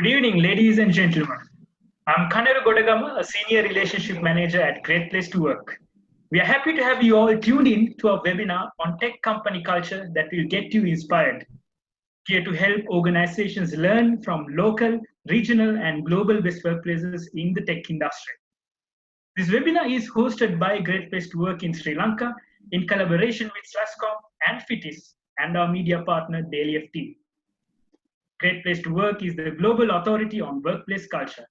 Good evening, ladies and gentlemen. I'm Kanaru Godagama, a Senior Relationship Manager at Great Place to Work. We are happy to have you all tuned in to our webinar on tech company culture that will get you inspired, here to help organizations learn from local, regional, and global best workplaces in the tech industry. This webinar is hosted by Great Place to Work in Sri Lanka in collaboration with Slascom and FITIS and our media partner Daily FT. Great Place to Work is the global authority on workplace culture.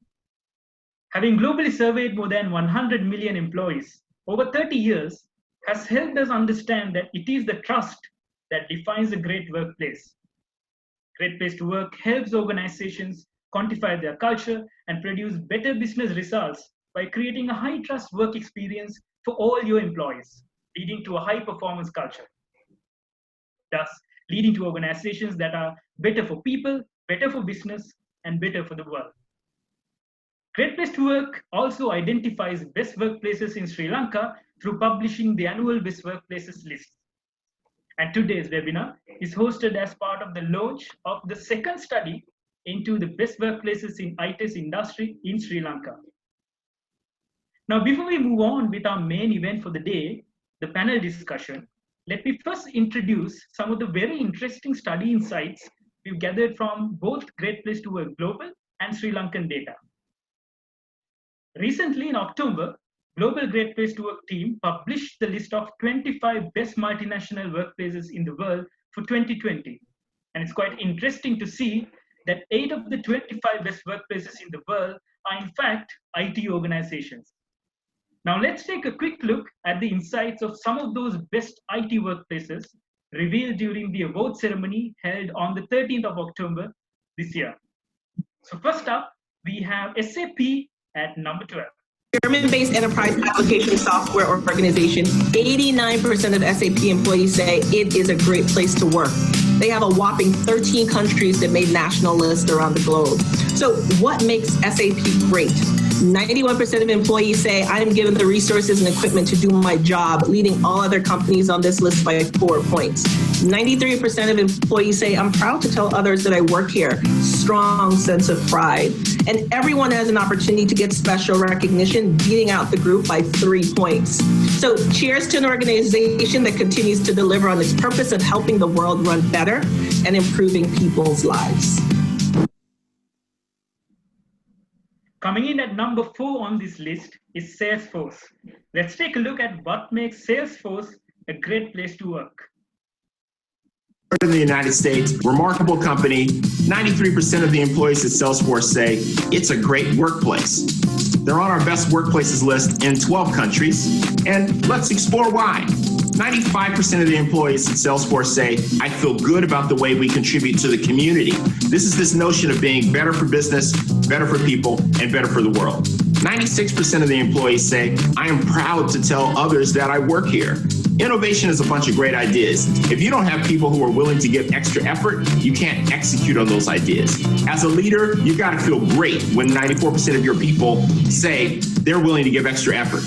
Having globally surveyed more than 100 million employees over 30 years has helped us understand that it is the trust that defines a great workplace. Great Place to Work helps organizations quantify their culture and produce better business results by creating a high-trust work experience for all your employees, leading to a high-performance culture. Thus, leading to organizations that are better for people, better for business, and better for the world. Great Place to Work also identifies best workplaces in Sri Lanka through publishing the annual Best Workplaces list. And today's webinar is hosted as part of the launch of the second study into the best workplaces in ITES industry in Sri Lanka. Now, before we move on with our main event for the day, the panel discussion, let me first introduce some of the very interesting study insights we've gathered from both Great Place to Work Global and Sri Lankan data. Recently in October, Global Great Place to Work team published the list of 25 best multinational workplaces in the world for 2020. And it's quite interesting to see that 8 of the 25 best workplaces in the world are in fact IT organizations. Now let's take a quick look at the insights of some of those best IT workplaces revealed during the award ceremony held on the 13th of October this year. So first up, we have SAP at number 12. German-based enterprise application software organization, 89% of SAP employees say it is a great place to work. They have a whopping 13 countries that made national lists around the globe. So what makes SAP great? 91% of employees say I am given the resources and equipment to do my job, leading all other companies on this list by 4 points. 93% of employees say I'm proud to tell others that I work here. Strong sense of pride. And everyone has an opportunity to get special recognition, beating out the group by 3 points. So cheers to an organization that continues to deliver on its purpose of helping the world run better and improving people's lives. Coming in at number 4 on this list is Salesforce. Let's take a look at what makes Salesforce a great place to work. In the United States, remarkable company, 93% of the employees at Salesforce say it's a great workplace. They're on our best workplaces list in 12 countries, and let's explore why. 95% of the employees at Salesforce say, I feel good about the way we contribute to the community. This is this notion of being better for business, better for people, and better for the world. 96% of the employees say, I am proud to tell others that I work here. Innovation is a bunch of great ideas. If you don't have people who are willing to give extra effort, you can't execute on those ideas. As a leader, you've got to feel great when 94% of your people say they're willing to give extra effort.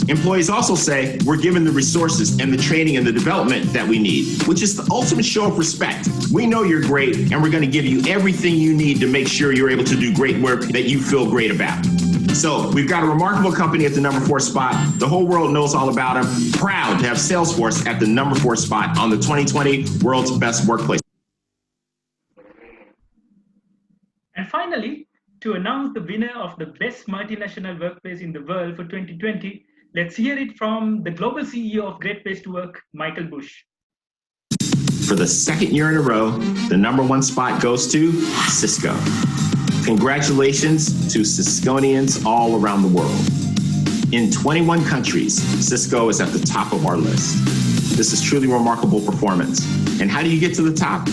Employees also say we're given the resources and the training and the development that we need, which is the ultimate show of respect. We know you're great, and we're going to give you everything you need to make sure you're able to do great work that you feel great about. So we've got a remarkable company at the number 4 spot. The whole world knows all about them. Proud to have Salesforce at the number 4 spot on the 2020 World's Best Workplace. And finally, to announce the winner of the best multinational workplace in the world for 2020, let's hear it from the global CEO of Great Place to Work, Michael Bush. For the second year in a row, the number 1 spot goes to Cisco. Congratulations to Cisconians all around the world. In 21 countries, Cisco is at the top of our list. This is truly remarkable performance. And how do you get to the top?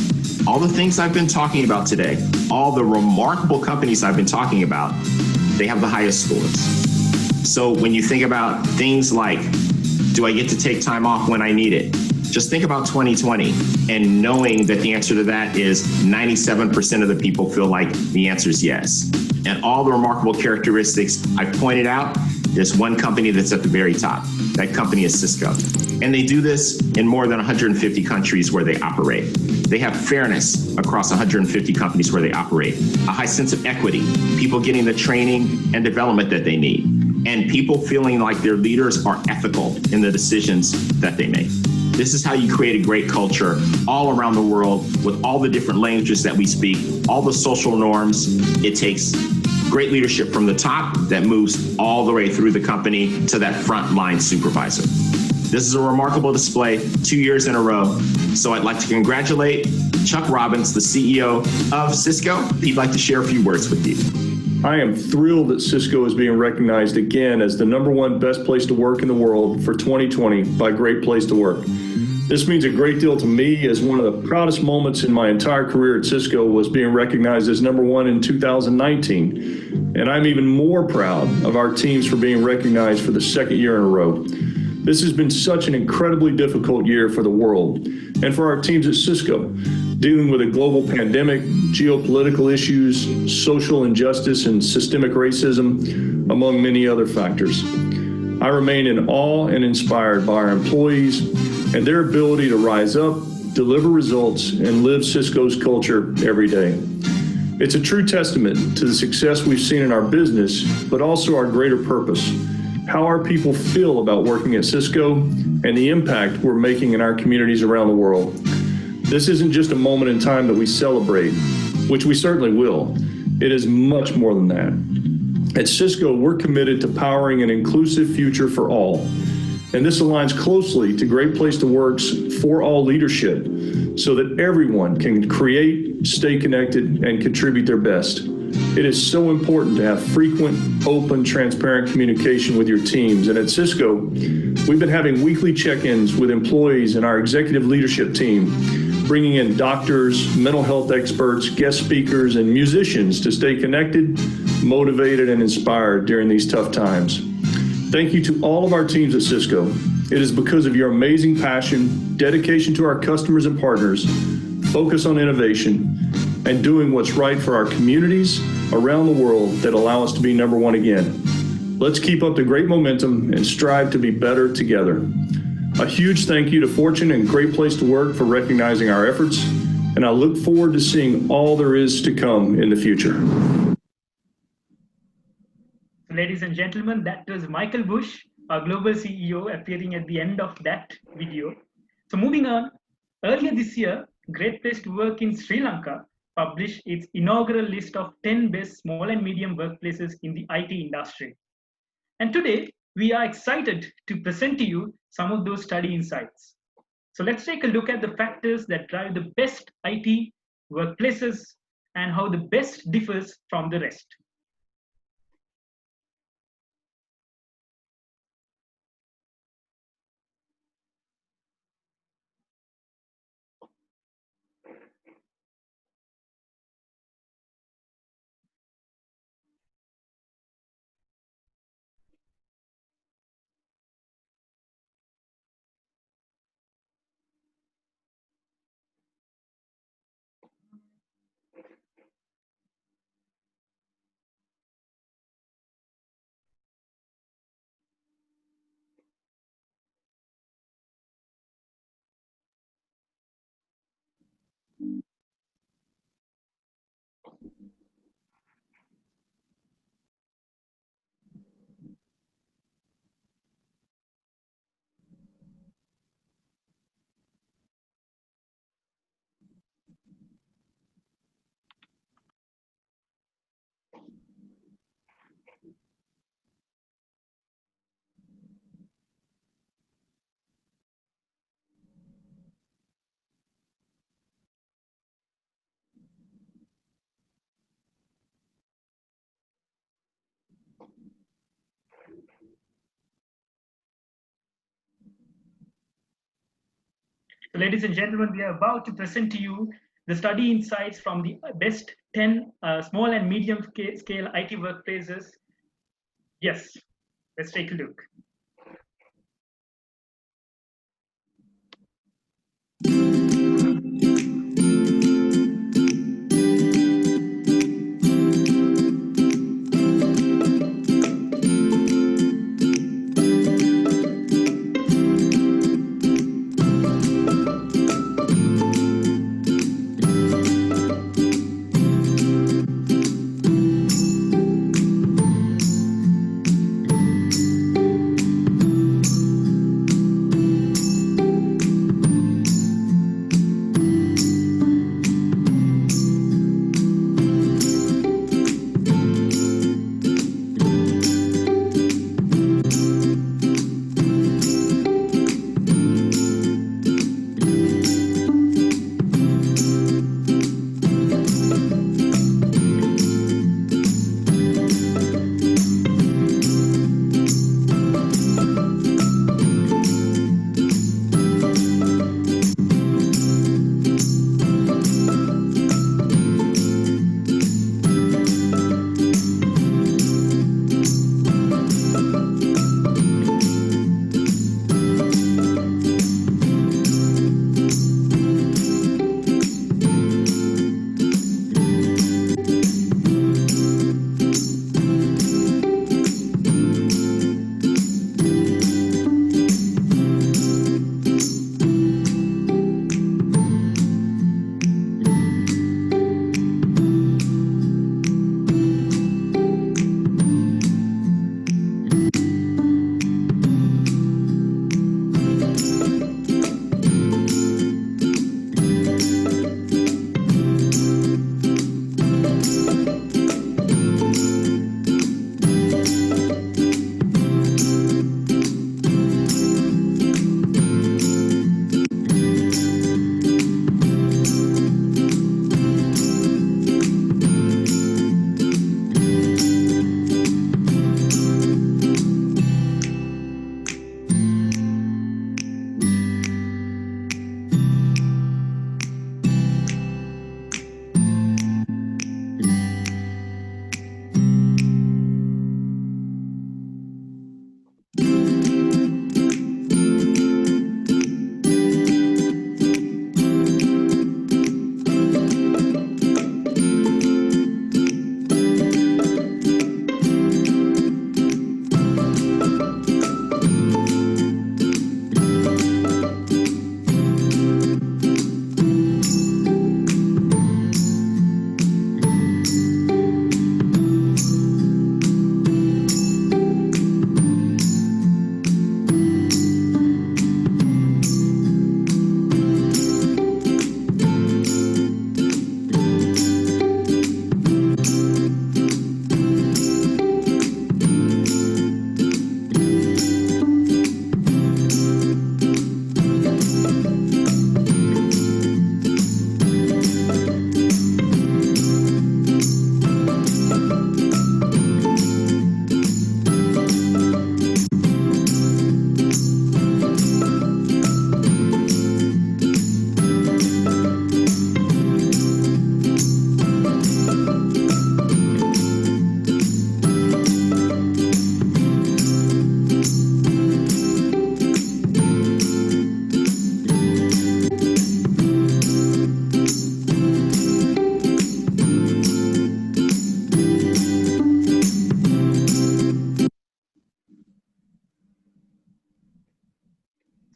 All the things I've been talking about today, all the remarkable companies I've been talking about, they have the highest scores. So when you think about things like, do I get to take time off when I need it? Just think about 2020 and knowing that the answer to that is 97% of the people feel like the answer is yes. And all the remarkable characteristics I pointed out, There's one company that's at the very top. That company is Cisco. And they do this in more than 150 countries where they operate. They have fairness across 150 companies where they operate, a high sense of equity, people getting the training and development that they need, and people feeling like their leaders are ethical in the decisions that they make. This is how you create a great culture all around the world with all the different languages that we speak, all the social norms. It takes great leadership from the top that moves all the way through the company to that frontline supervisor. This is a remarkable display, 2 years in a row. So I'd like to congratulate Chuck Robbins, the CEO of Cisco. He'd like to share a few words with you. I am thrilled that Cisco is being recognized again as the #1 best place to work in the world for 2020 by Great Place to Work. This means a great deal to me, as one of the proudest moments in my entire career at Cisco was being recognized as #1 in 2019. And I'm even more proud of our teams for being recognized for the second year in a row. This has been such an incredibly difficult year for the world and for our teams at Cisco, dealing with a global pandemic, geopolitical issues, social injustice, and systemic racism, among many other factors. I remain in awe and inspired by our employees and their ability to rise up, deliver results, and live Cisco's culture every day. It's a true testament to the success we've seen in our business, but also our greater purpose, how our people feel about working at Cisco, and the impact we're making in our communities around the world. This isn't just a moment in time that we celebrate, which we certainly will. It is much more than that. At Cisco, we're committed to powering an inclusive future for all. And this aligns closely to Great Place to Work's For All leadership, so that everyone can create, stay connected, and contribute their best. It is so important to have frequent, open, transparent communication with your teams. And at Cisco, we've been having weekly check-ins with employees and our executive leadership team, bringing in doctors, mental health experts, guest speakers, and musicians to stay connected, motivated, and inspired during these tough times. Thank you to all of our teams at Cisco. It is because of your amazing passion, dedication to our customers and partners, focus on innovation, and doing what's right for our communities around the world that allow us to be #1 again. Let's keep up the great momentum and strive to be better together. A huge thank you to Fortune and Great Place to Work for recognizing our efforts, and I look forward to seeing all there is to come in the future. Ladies and gentlemen, that was Michael Bush, our global CEO, appearing at the end of that video. So moving on, earlier this year, Great Place to Work in Sri Lanka published its inaugural list of 10 best small and medium workplaces in the IT industry. And today, we are excited to present to you some of those study insights. So let's take a look at the factors that drive the best IT workplaces and how the best differs from the rest. So ladies and gentlemen, we are about to present to you the study insights from the best 10 small and medium scale IT workplaces. Yes, let's take a look.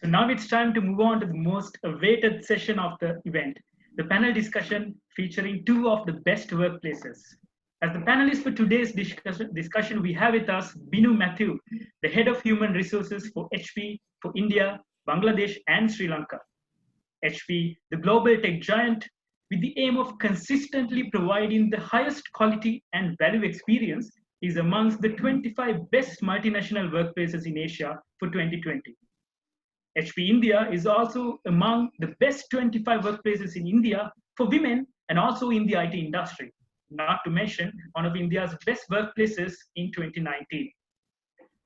So now it's time to move on to the most awaited session of the event, the panel discussion featuring two of the best workplaces. As the panelists for today's discussion, we have with us Binu Matthew, the head of human resources for HP for India, Bangladesh, and Sri Lanka. HP, the global tech giant, with the aim of consistently providing the highest quality and value experience, is amongst the 25 best multinational workplaces in Asia for 2020. HP India is also among the best 25 workplaces in India for women and also in the IT industry, not to mention one of India's best workplaces in 2019.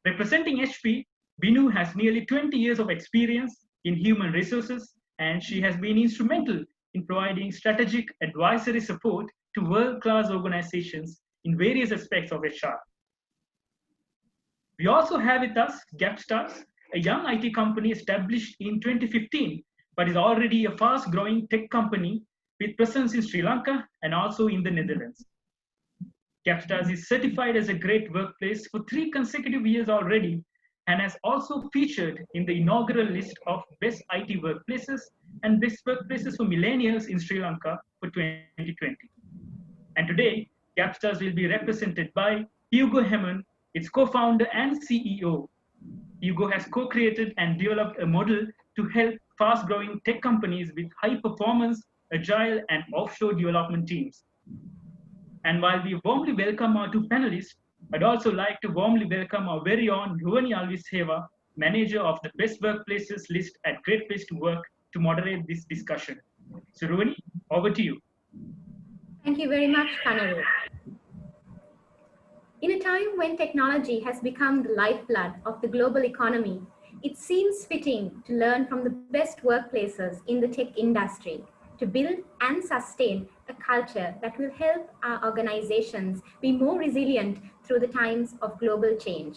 Representing HP, Binu has nearly 20 years of experience in human resources, and she has been instrumental in providing strategic advisory support to world-class organizations in various aspects of HR. We also have with us Gapstars, a young IT company established in 2015, but is already a fast-growing tech company with presence in Sri Lanka and also in the Netherlands. Gapstars is certified as a great workplace for 3 consecutive years already and has also featured in the inaugural list of best IT workplaces and best workplaces for millennials in Sri Lanka for 2020. And today, Gapstars will be represented by Hugo Hemon, its co-founder and CEO. Hugo has co-created and developed a model to help fast-growing tech companies with high-performance, agile, and offshore development teams. And while we warmly welcome our 2 panelists, I'd also like to warmly welcome our very own Ruwani Alvisheva, manager of the Best Workplaces list at Great Place to Work, to moderate this discussion. So Ruwani, over to you. Thank you very much, Kanaru. In a time when technology has become the lifeblood of the global economy, it seems fitting to learn from the best workplaces in the tech industry to build and sustain a culture that will help our organizations be more resilient through the times of global change.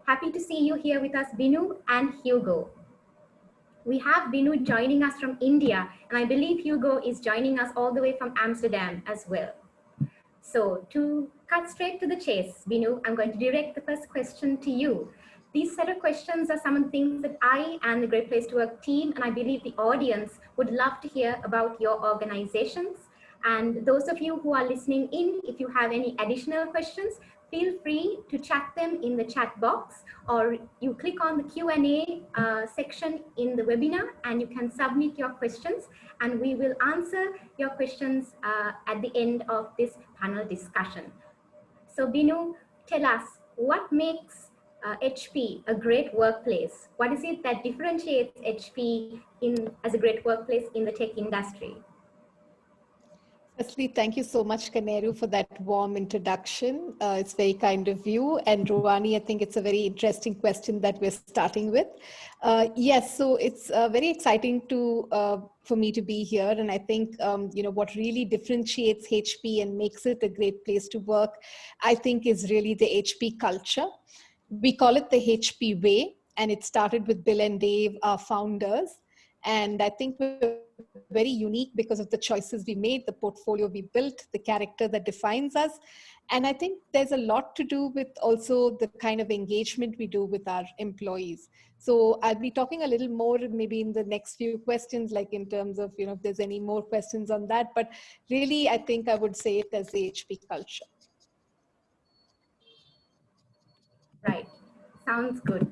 Happy to see you here with us, Binu and Hugo. We have Binu joining us from India, and I believe Hugo is joining us all the way from Amsterdam as well. So to cut straight to the chase, Binu, I'm going to direct the first question to you. These set of questions are some of the things that I and the Great Place to Work team, and I believe the audience would love to hear about your organizations. And those of you who are listening in, if you have any additional questions, feel free to chat them in the chat box, or you click on the Q&A section in the webinar and you can submit your questions, and we will answer your questions at the end of this panel discussion. So Binu, tell us, what makes HP a great workplace? What is it that differentiates HP as a great workplace in the tech industry? Firstly, thank you so much, Kaneru, for that warm introduction. It's very kind of you. And Ruwani, I think it's a very interesting question that we're starting with. Yes, so it's very exciting for me to be here. And I think, what really differentiates HP and makes it a great place to work, I think, is really the HP culture. We call it the HP way, and it started with Bill and Dave, our founders. And I think we're very unique because of the choices we made, the portfolio we built, the character that defines us. And I think there's a lot to do with also the kind of engagement we do with our employees. So I'll be talking a little more maybe in the next few questions, like in terms of, if there's any more questions on that. But really, I think I would say it as the HP culture. Right, sounds good.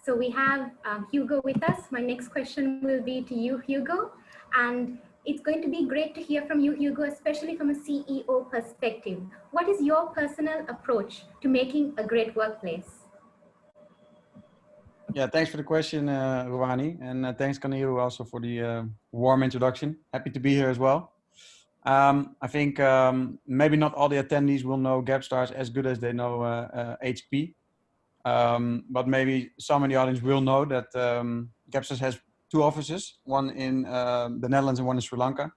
So we have Hugo with us. My next question will be to you, Hugo. And it's going to be great to hear from you, Hugo, especially from a CEO perspective. What is your personal approach to making a great workplace? Yeah, thanks for the question, Ruwani. And thanks, Kaneru, also for the warm introduction. Happy to be here as well. I think maybe not all the attendees will know Gapstars as good as they know HP. But maybe some in the audience will know that Gapstars has 2 offices, one in the Netherlands and one in Sri Lanka.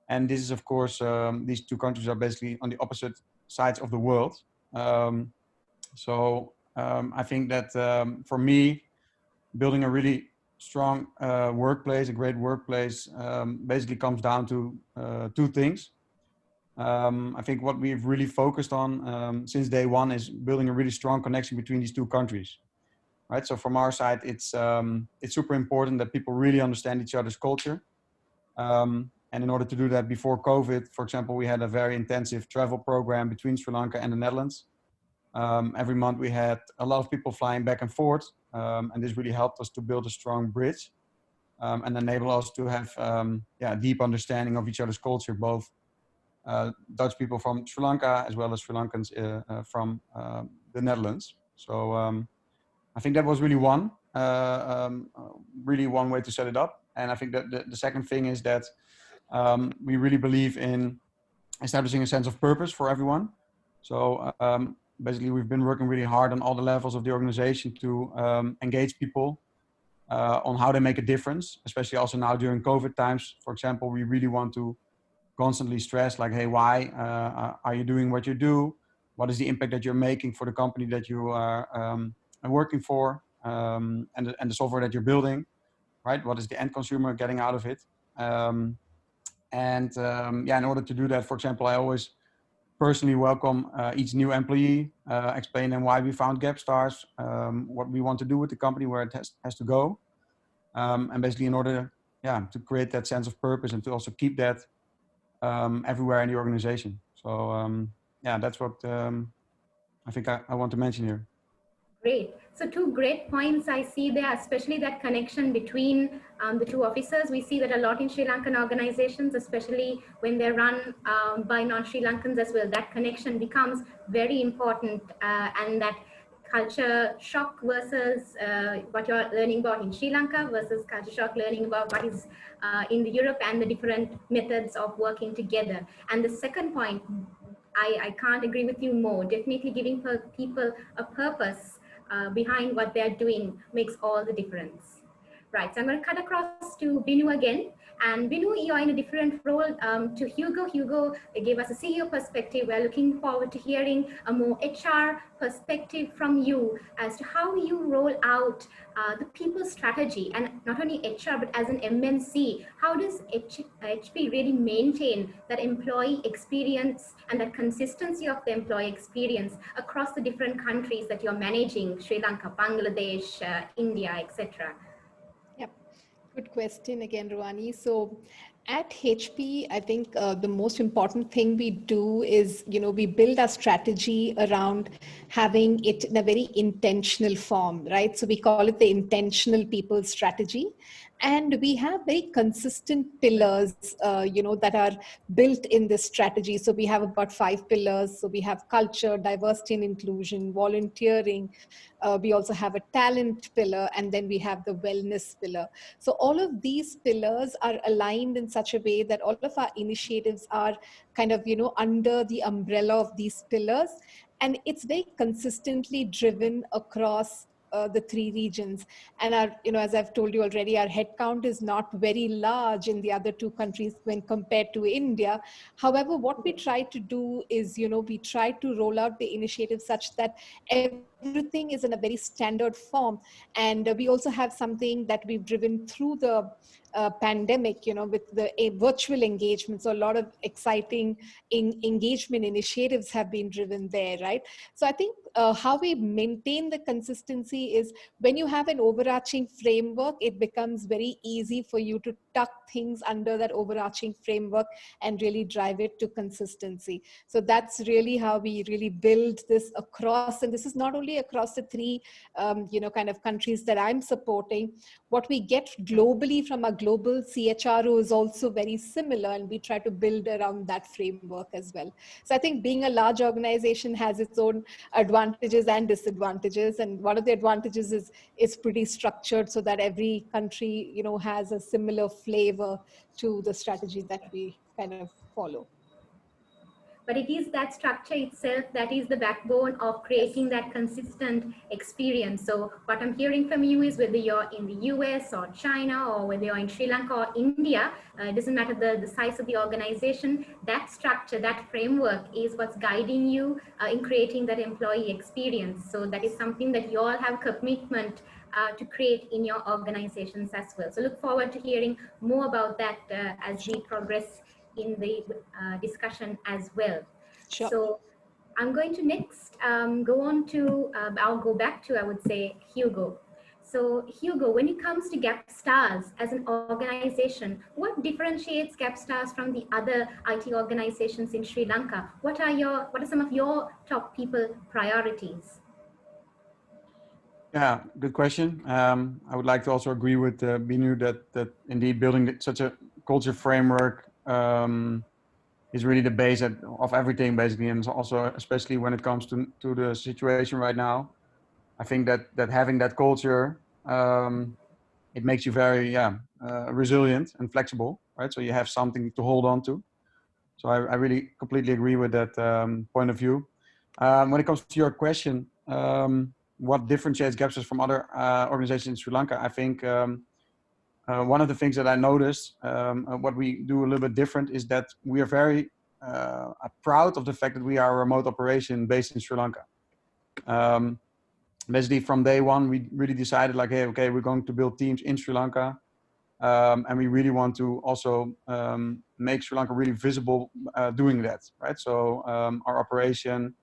And this is, of course, these 2 countries are basically on the opposite sides of the world. So I think that for me, building a really strong workplace, a great workplace, basically comes down to 2 things. I think what we've really focused on since day one is building a really strong connection between these 2 countries. right? So from our side, it's super important that people really understand each other's culture. And in order to do that, before COVID, for example, we had a very intensive travel program between Sri Lanka and the Netherlands. Every month we had a lot of people flying back and forth, and this really helped us to build a strong bridge and enable us to have deep understanding of each other's culture, both Dutch people from Sri Lanka as well as Sri Lankans from the Netherlands. So I think that was really one way to set it up. And I think that the second thing is that we really believe in establishing a sense of purpose for everyone. So basically, we've been working really hard on all the levels of the organization to engage people on how they make a difference, especially also now during COVID times. For example, we really want to constantly stress like, hey, why are you doing what you do? What is the impact that you're making for the company that you are working for, and the software that you're building, right? What is the end consumer getting out of it? In order to do that, for example, I always personally welcome each new employee, explain them why we found GapStars, what we want to do with the company, where it has to go. And basically in order to create that sense of purpose and to also keep that everywhere in the organization. So that's what I think I want to mention here. Great. So two great points I see there, especially that connection between the two officers. We see that a lot in Sri Lankan organizations, especially when they're run by non-Sri Lankans as well. That connection becomes very important, and that culture shock versus what you're learning about in Sri Lanka versus culture shock learning about what is in the Europe and the different methods of working together. And the second point, I can't agree with you more. Definitely giving people a purpose behind what they're doing makes all the difference. Right, so I'm going to cut across to Binu again. And Binu, you are in a different role to Hugo. Hugo gave us a CEO perspective. We're looking forward to hearing a more HR perspective from you as to how you roll out the people strategy, and not only HR, but as an MNC, how does HP really maintain that employee experience and that consistency of the employee experience across the different countries that you're managing, Sri Lanka, Bangladesh, India, etc.? Good question again, Ruwani. So at HP, I think the most important thing we do is, we build our strategy around having it in a very intentional form, right? So we call it the intentional people strategy. And we have very consistent pillars, that are built in this strategy. So we have about 5 pillars. So we have culture, diversity and inclusion, volunteering. We also have a talent pillar, and then we have the wellness pillar. So all of these pillars are aligned in such a way that all of our initiatives are kind of, under the umbrella of these pillars. And it's very consistently driven across the 3 regions. And our, as I've told you already, our headcount is not very large in the other 2 countries when compared to India. However, what we try to do is, we try to roll out the initiative such that everything is in a very standard form. And we also have something that we've driven through the pandemic, with the virtual engagement. So a lot of exciting engagement initiatives have been driven there, right? So I think how we maintain the consistency is when you have an overarching framework, it becomes very easy for you to tuck things under that overarching framework and really drive it to consistency. So that's really how we really build this across, and this is not only across the 3, kind of countries that I'm supporting. What we get globally from a global CHRO is also very similar, and we try to build around that framework as well. So I think being a large organization has its own advantages and disadvantages, and one of the advantages is it's pretty structured so that every country, has a similar flavor to the strategy that we kind of follow. But it is that structure itself that is the backbone of creating that consistent experience. So what I'm hearing from you is whether you're in the US or China, or whether you're in Sri Lanka or India, it doesn't matter the size of the organization, that structure, that framework is what's guiding you in creating that employee experience. So that is something that you all have commitment to create in your organizations as well. So look forward to hearing more about that as we progress in the discussion as well. Sure. So I'm going to next go on to, I'll go back to, I would say, Hugo. So Hugo, when it comes to GapStars as an organization, what differentiates GapStars from the other IT organizations in Sri Lanka? What are some of your top people priorities? Yeah, good question. I would like to also agree with Binu that indeed building such a culture framework is really the base of everything, basically, and also especially when it comes to the situation right now. I think that having that culture, it makes you very resilient and flexible, right? So you have something to hold on to. So I really completely agree with that point of view. When it comes to your question, what differentiates GapStars from other organizations in Sri Lanka? I think one of the things that I noticed, what we do a little bit different, is that we are very proud of the fact that we are a remote operation based in Sri Lanka. Basically, from day one, we really decided like, hey, okay, we're going to build teams in Sri Lanka. And we really want to also make Sri Lanka really visible doing that, right? So our operation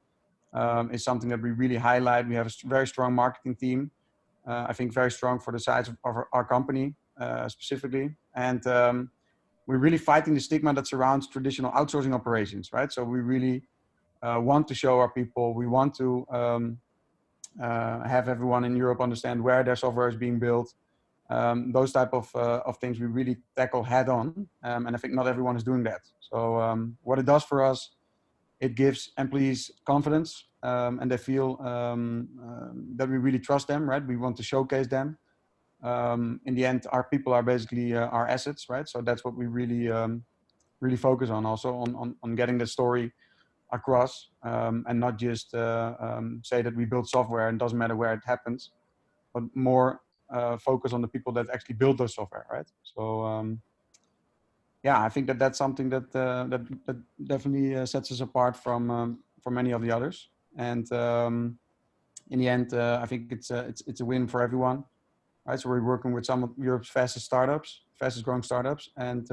is something that we really highlight. We have a very strong marketing team. I think very strong for the size of our company specifically. And we're really fighting the stigma that surrounds traditional outsourcing operations, right? So we really want to show our people, we want to have everyone in Europe understand where their software is being built. Those type of things we really tackle head on. And I think not everyone is doing that. So what it does for us, it gives employees confidence and they feel that we really trust them, right? We want to showcase them. In the end, our people are basically our assets, right? So that's what we really, really focus on, also on getting the story across and not just say that we build software and doesn't matter where it happens, but more focus on the people that actually build those software, right? So yeah, I think that's something that that definitely sets us apart from many of the others. And in the end, I think it's a win for everyone, right? So we're working with some of Europe's fastest growing startups, and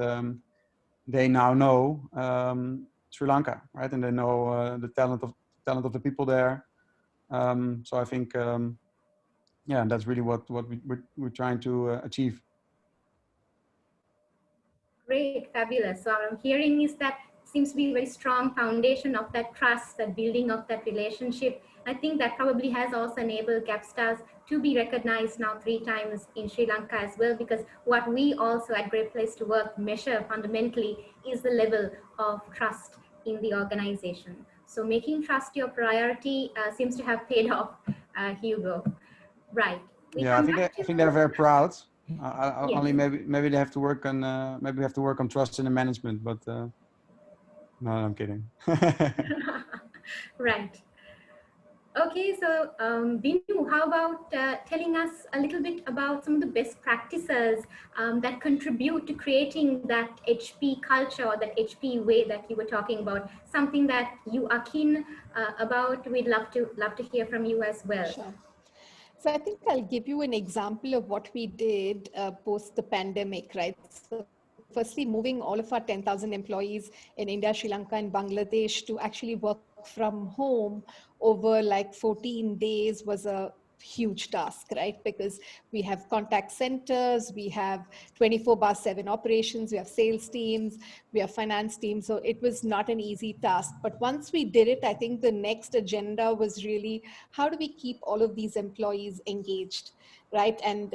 they now know Sri Lanka, right? And they know the talent of the people there. So I think yeah, that's really what we're trying to achieve. Great, fabulous. So what I'm hearing is that seems to be a very strong foundation of that trust, that building of that relationship. I think that probably has also enabled GapStars to be recognized now 3 times in Sri Lanka as well, because what we also at Great Place to Work measure fundamentally is the level of trust in the organization. So making trust your priority seems to have paid off, Hugo. Right. Yeah, I think they're very proud. Yes. Only maybe they have to work on maybe we have to work on trust in the management, but no, I'm kidding. Right. Okay, so Binu, how about telling us a little bit about some of the best practices that contribute to creating that HP culture or that HP way that you were talking about, something that you are keen about. We'd love to hear from you as well. Sure. So I think I'll give you an example of what we did post the pandemic, right? So firstly, moving all of our 10,000 employees in India, Sri Lanka, and Bangladesh to actually work from home over like 14 days was a huge task, right? Because we have contact centers, we have 24/7 operations, we have sales teams, we have finance teams. So it was not an easy task. But once we did it, I think the next agenda was really, how do we keep all of these employees engaged, right? And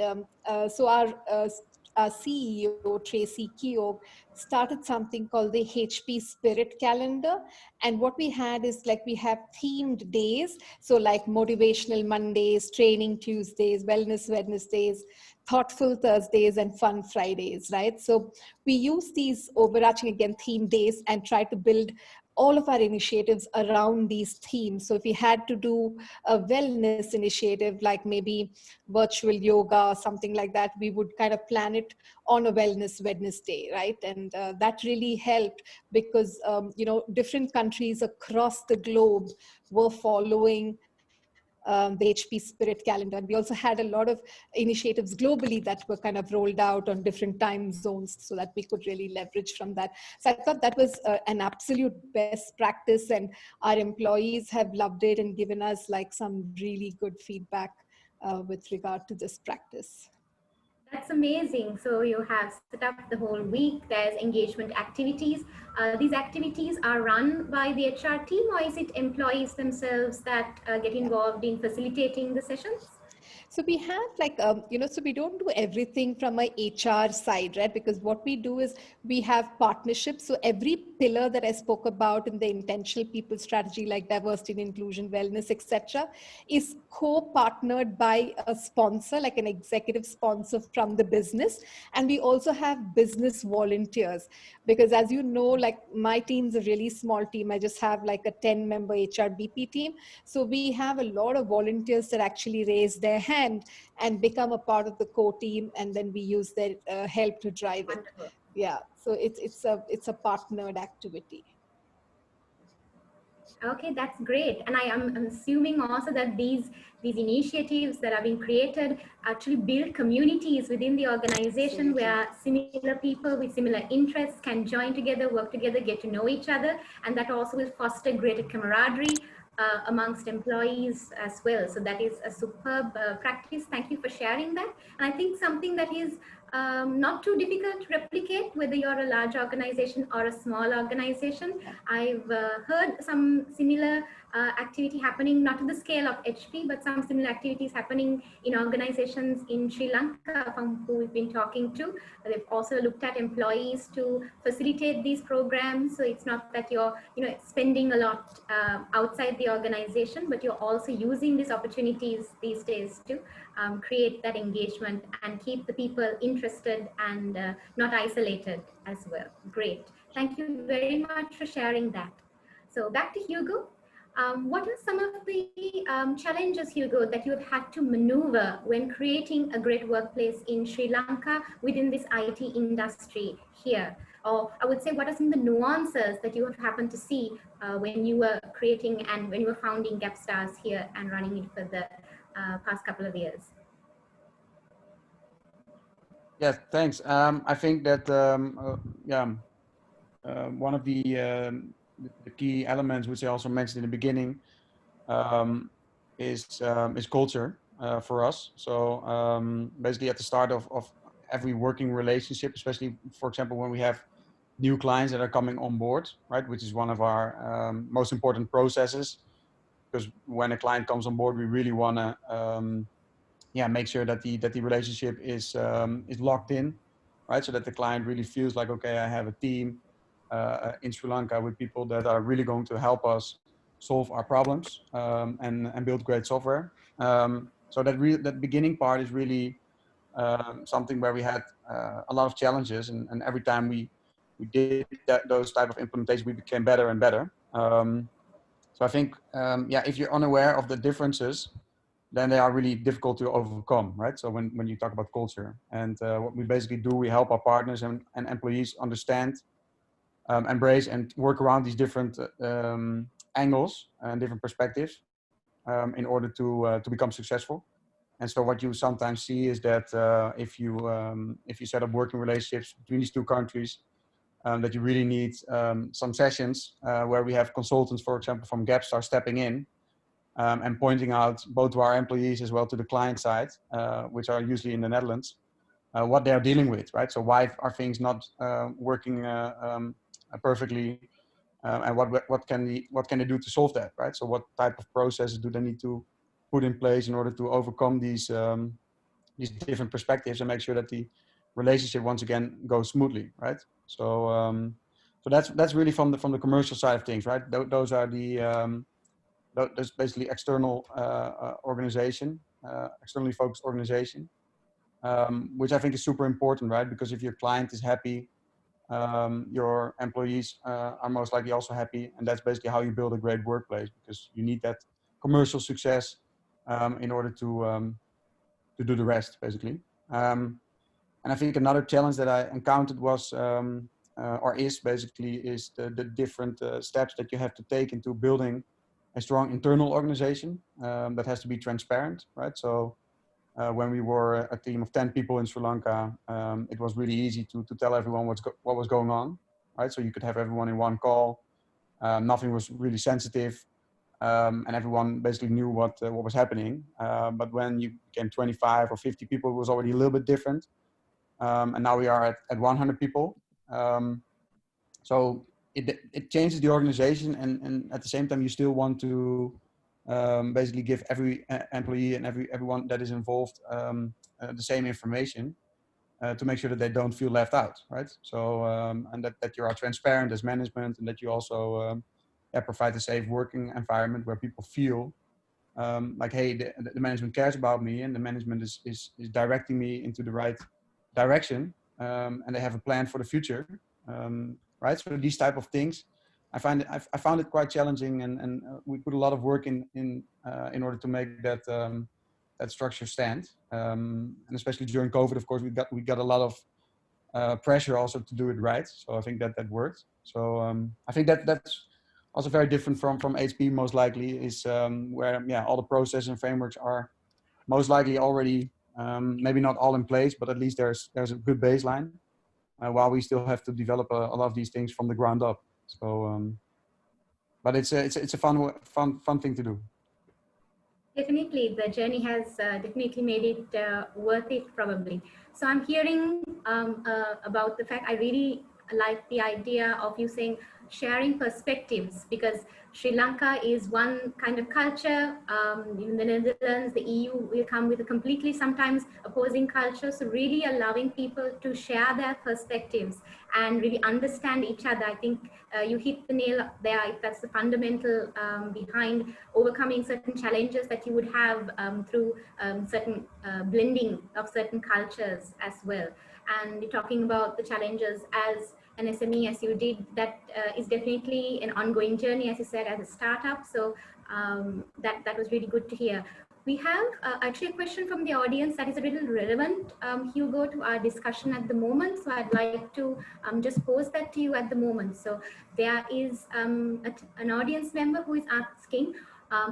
so our CEO, Tracy Keogh, started something called the HP Spirit Calendar. And what we had is like, we have themed days. So like motivational Mondays, training Tuesdays, wellness Wednesdays, thoughtful Thursdays, and fun Fridays, right? So we use these overarching, again, theme days and try to build all of our initiatives around these themes. So if we had to do a wellness initiative, like maybe virtual yoga or something like that, we would kind of plan it on a wellness Wednesday, right? And that really helped because, you know, different countries across the globe were following the HP Spirit Calendar. And we also had a lot of initiatives globally that were kind of rolled out on different time zones so that we could really leverage from that. So I thought that was an absolute best practice, and our employees have loved it and given us like some really good feedback with regard to this practice. That's amazing. So you have set up the whole week. There's engagement activities. These activities are run by the HR team, or is it employees themselves that get involved in facilitating the sessions? So we have like, so we don't do everything from a HR side, right? Because what we do is we have partnerships. So every pillar that I spoke about in the intentional people strategy, like diversity and inclusion, wellness, etc., is co-partnered by a sponsor, like an executive sponsor from the business. And we also have business volunteers, because as you know, like my team's a really small team. I just have like a 10-member HRBP team. So we have a lot of volunteers that actually raise their hand and become a part of the core team, and then we use their help to drive it. Wonderful. Yeah, so it's a partnered activity. Okay, that's great. And I'm assuming also that these initiatives that are being created actually build communities within the organization. Absolutely. Where similar people with similar interests can join together, work together, get to know each other, and that also will foster greater camaraderie amongst employees as well. So that is a superb practice. Thank you for sharing that. And I think something that is not too difficult to replicate, whether you're a large organization or a small organization. I've heard some similar activity happening, not to the scale of HP, but some similar activities happening in organizations in Sri Lanka from who we've been talking to. They've also looked at employees to facilitate these programs. So it's not that you're spending a lot outside the organization, but you're also using these opportunities these days to create that engagement and keep the people interested and not isolated as well. Great. Thank you very much for sharing that. So back to Hugo. What are some of the challenges, Hugo, that you've had to maneuver when creating a great workplace in Sri Lanka within this IT industry here? Or I would say, what are some of the nuances that you have happened to see when you were creating and when you were founding GapStars here and running it for the past couple of years? Yeah, thanks. I think that one of the key elements, which I also mentioned in the beginning, is culture for us. So basically, at the start of every working relationship, especially, for example, when we have new clients that are coming on board, right, which is one of our most important processes, because when a client comes on board, we really want to make sure that the relationship is locked in, right? So that the client really feels like, okay, I have a team in Sri Lanka with people that are really going to help us solve our problems and build great software. So that beginning part is really something where we had a lot of challenges, and every time we did those type of implementations, we became better and better. So I think, if you're unaware of the differences, then they are really difficult to overcome, right? So when you talk about culture, and what we basically do, we help our partners and employees understand, embrace, and work around these different angles and different perspectives in order to become successful. And so what you sometimes see is that if you set up working relationships between these two countries, that you really need some sessions where we have consultants, for example, from GapStar stepping in and pointing out both to our employees as well to the client side, which are usually in the Netherlands, what they are dealing with, right? So why are things not working perfectly, and what can they do to solve that, right? So what type of processes do they need to put in place in order to overcome these different perspectives and make sure that the relationship once again goes smoothly, right? So that's really from the commercial side of things, right? Those are that's basically external organization, externally focused organization, which I think is super important, right? Because if your client is happy, your employees are most likely also happy, and that's basically how you build a great workplace, because you need that commercial success in order to do the rest, basically. And I think another challenge that I encountered was, is the different steps that you have to take into building a strong internal organization that has to be transparent, right? So when we were a team of 10 people in Sri Lanka, it was really easy to tell everyone what was going on, right? So you could have everyone in one call. Nothing was really sensitive. and everyone basically knew what was happening. But when you became 25 or 50 people, it was already a little bit different. And now we are at 100 people. So it changes the organization, and at the same time, you still want to basically give every employee and everyone that is involved the same information to make sure that they don't feel left out, right? So and that you are transparent as management, and that you also provide a safe working environment where people feel like, hey, the management cares about me, and the management is directing me into the right direction, and they have a plan for the future, right? So these type of things, I found it quite challenging, and we put a lot of work in order to make that that structure stand, and especially during COVID, of course, we got a lot of pressure also to do it right. So I think that worked. So I think that's also very different from HP, most likely, is where all the processes and frameworks are most likely already maybe not all in place, but at least there's a good baseline, while we still have to develop a lot of these things from the ground up. So but it's a fun thing to do. Definitely, the journey has definitely made it worth it, probably. So I'm hearing about the fact, I really like the idea of you saying sharing perspectives, because Sri Lanka is one kind of culture. In the Netherlands, the EU will come with a completely sometimes opposing culture. So really allowing people to share their perspectives and really understand each other. I think you hit the nail there. That's the fundamental behind overcoming certain challenges that you would have through certain blending of certain cultures as well. And you're talking about the challenges as an SME, as you did, that is definitely an ongoing journey, as you said, as a startup. So that was really good to hear. We have actually a question from the audience that is a little relevant, Hugo, to our discussion at the moment. So I'd like to just pose that to you at the moment. So there is an audience member who is asking,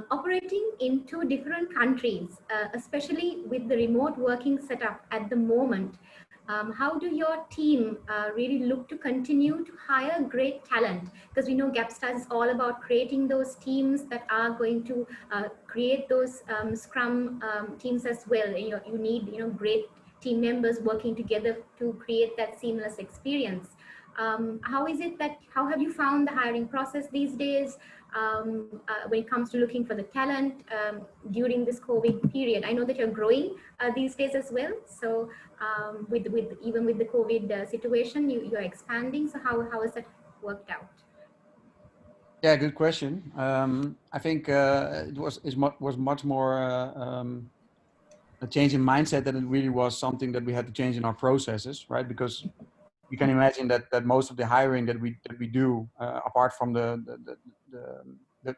operating in 2 different countries, especially with the remote working setup at the moment, how do your team really look to continue to hire great talent? Because we know GapStars is all about creating those teams that are going to create those Scrum teams as well. You need great team members working together to create that seamless experience. How have you found the hiring process these days when it comes to looking for the talent during this COVID period? I know that you're growing these days as well. So even with the COVID situation, you're expanding. So how has that worked out? Yeah, good question. I think it was much more a change in mindset than it really was something that we had to change in our processes, right? Because you can imagine that most of the hiring that we do, apart from the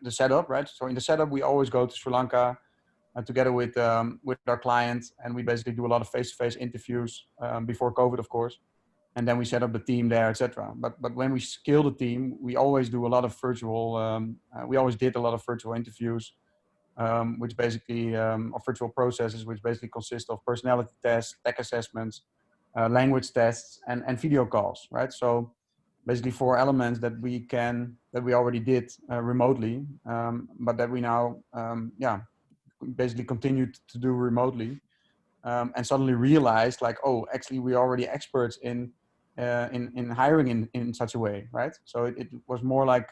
setup, right? So in the setup, we always go to Sri Lanka together with our clients, and we basically do a lot of face-to-face interviews before COVID, of course, and then we set up the team there, etc. But when we scale the team, we always do a lot of virtual. We always did a lot of virtual interviews, which basically or virtual processes, which basically consist of personality tests, tech assessments, language tests, and video calls, right? So basically 4 elements that we already did remotely, but that we now basically continued to do remotely, and suddenly realized like, oh, actually we're already experts in hiring in such a way, right? So it was more like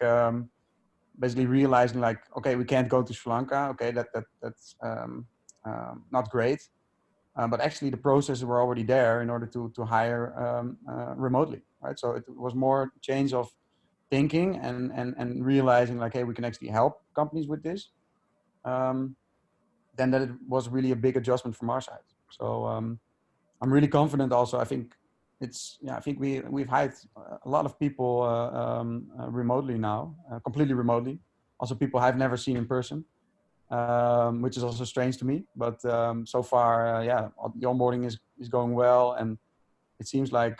basically realizing like, okay, we can't go to Sri Lanka, okay, that's not great, but actually the processes were already there in order to hire remotely, right? So it was more change of thinking and realizing like, hey, we can actually help companies with this, then that it was really a big adjustment from our side. So I'm really confident also. I think I think we've hired a lot of people remotely now, completely remotely. Also people I've never seen in person, which is also strange to me. But so far, the onboarding is going well, and it seems like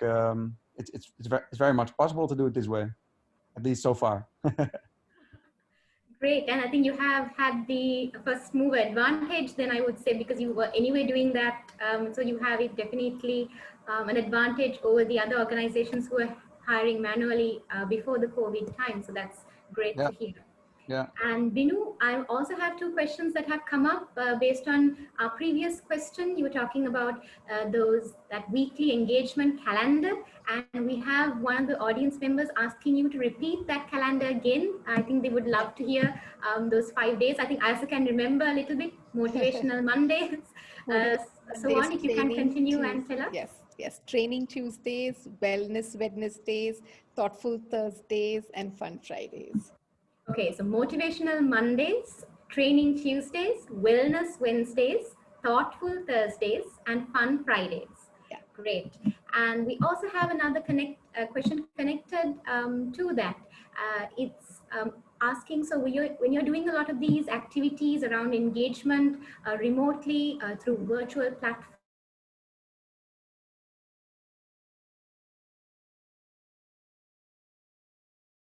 it's very much possible to do it this way, at least so far. Great, and I think you have had the first mover advantage then, I would say, because you were anyway doing that. So you have it definitely an advantage over the other organizations who are hiring manually before the COVID time. So that's great to hear. Yeah. And Binu, I also have two questions that have come up based on our previous question. You were talking about that weekly engagement calendar, and we have one of the audience members asking you to repeat that calendar again. I think they would love to hear those 5 days. I think I also can remember a little bit. Motivational Mondays. So on, if you can continue and tell us. Yes, yes. Training Tuesdays, Wellness Wednesdays, Thoughtful Thursdays, and Fun Fridays. Okay, so Motivational Mondays, Training Tuesdays, Wellness Wednesdays, Thoughtful Thursdays, and Fun Fridays. Yeah. Great. And we also have another question connected to that. It's asking, so when you're doing a lot of these activities around engagement remotely through virtual platforms,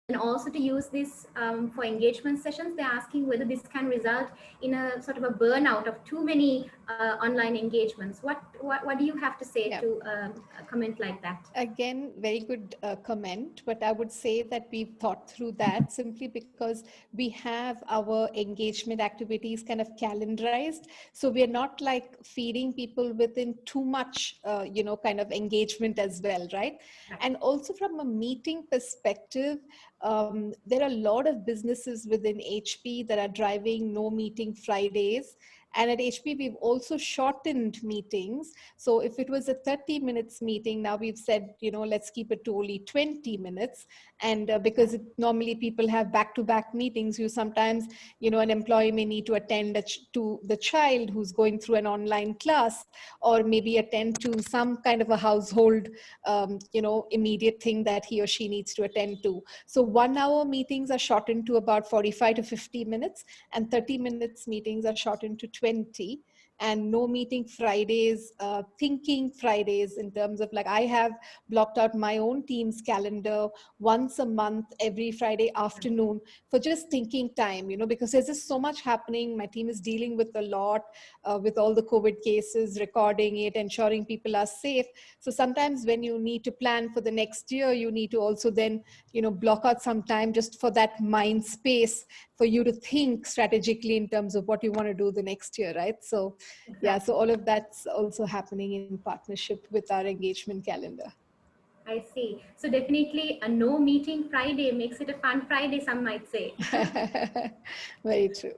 and also to use this for engagement sessions, they're asking whether this can result in a sort of a burnout of too many online engagements. What do you have to say to a comment like that? Again, very good comment, but I would say that we've thought through that simply because we have our engagement activities kind of calendarized. So we're not like feeding people within too much, kind of engagement as well, right? And also from a meeting perspective, there are a lot of businesses within HP that are driving no meeting Fridays. And at HP, we've also shortened meetings. So if it was a 30 minutes meeting, now we've said, let's keep it to only 20 minutes. And because normally people have back-to-back meetings, you sometimes, an employee may need to attend to the child who's going through an online class, or maybe attend to some kind of a household, immediate thing that he or she needs to attend to. So 1 hour meetings are shortened to about 45 to 50 minutes, and 30 minutes meetings are shortened to 20. And no meeting Fridays, thinking Fridays, in terms of like, I have blocked out my own team's calendar once a month, every Friday afternoon, for just thinking time, because there's just so much happening. My team is dealing with a lot, with all the COVID cases, recording it, ensuring people are safe. So sometimes when you need to plan for the next year, you need to also then, block out some time just for that mind space for you to think strategically in terms of what you want to do the next year, right? So yeah, so all of that's also happening in partnership with our engagement calendar. I see. So definitely a no meeting Friday makes it a fun Friday, some might say. Very true.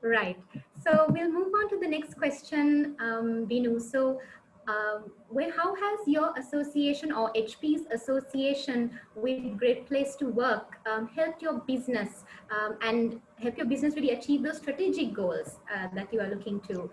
Right. So we'll move on to the next question, Binu. So how has your association or HP's association with Great Place to Work helped your business and help your business really achieve those strategic goals that you are looking to?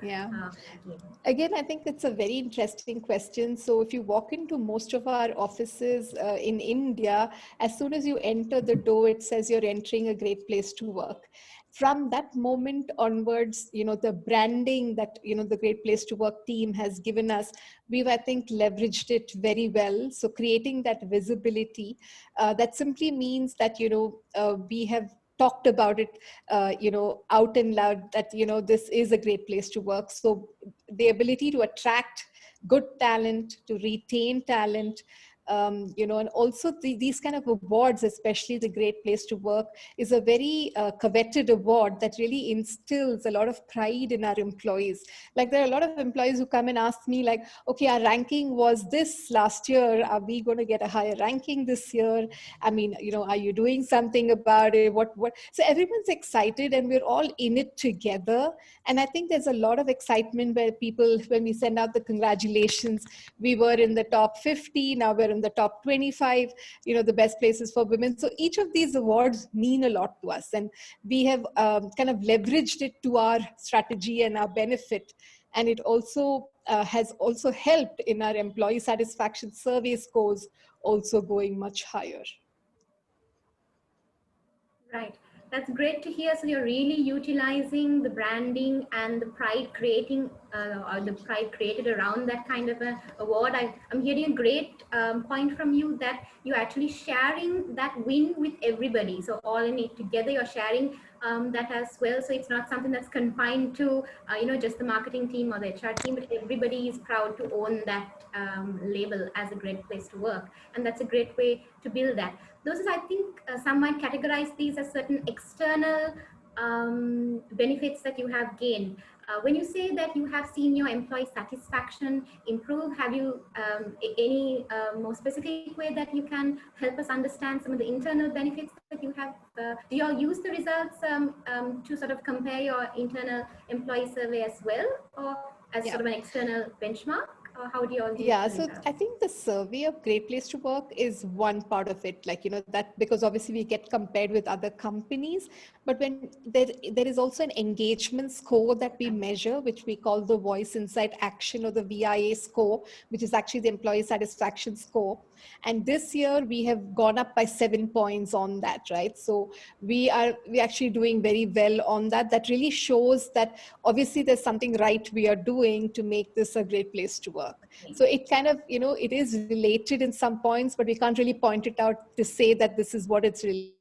Again, I think it's a very interesting question. So if you walk into most of our offices in India, as soon as you enter the door, it says you're entering a great place to work. From that moment onwards, the branding that, the Great Place to Work team has given us, we've, I think, leveraged it very well. So creating that visibility, that simply means that, we have talked about it, out and loud that, this is a great place to work. So the ability to attract good talent, to retain talent, and also these kind of awards, especially the Great Place to Work, is a very coveted award that really instills a lot of pride in our employees. Like there are a lot of employees who come and ask me like, okay, our ranking was this last year. Are we going to get a higher ranking this year? I mean, are you doing something about it? What? So everyone's excited and we're all in it together. And I think there's a lot of excitement where people, when we send out the congratulations, we were in the top 50, now we're in the top 25, the best places for women. So each of these awards mean a lot to us. And we have kind of leveraged it to our strategy and our benefit. And it also has also helped in our employee satisfaction survey scores also going much higher. Right. That's great to hear. So you're really utilizing the branding and the pride creating or the pride created around that kind of an award. I'm hearing a great point from you that you're actually sharing that win with everybody. So all in it together, you're sharing that as well. So it's not something that's confined to just the marketing team or the HR team, but everybody is proud to own that label as a great place to work, and that's a great way to build that. Those is, I think, some might categorize these as certain external benefits that you have gained. When you say that you have seen your employee satisfaction improve, have you any more specific way that you can help us understand some of the internal benefits that you have? Do you all use the results to sort of compare your internal employee survey as well, or as sort of an external benchmark? Or how do you all use Yeah, the so results? I think the survey of Great Place to Work is one part of it, like, that because obviously we get compared with other companies, but when there is also an engagement score that we measure, which we call the Voice Insight Action, or the VIA score, which is actually the employee satisfaction score. And this year we have gone up by 7 points on that, right? So we're actually doing very well on that. That really shows that obviously there's something right we are doing to make this a great place to work. So it kind of, it is related in some points, but we can't really point it out to say that this is what it's really.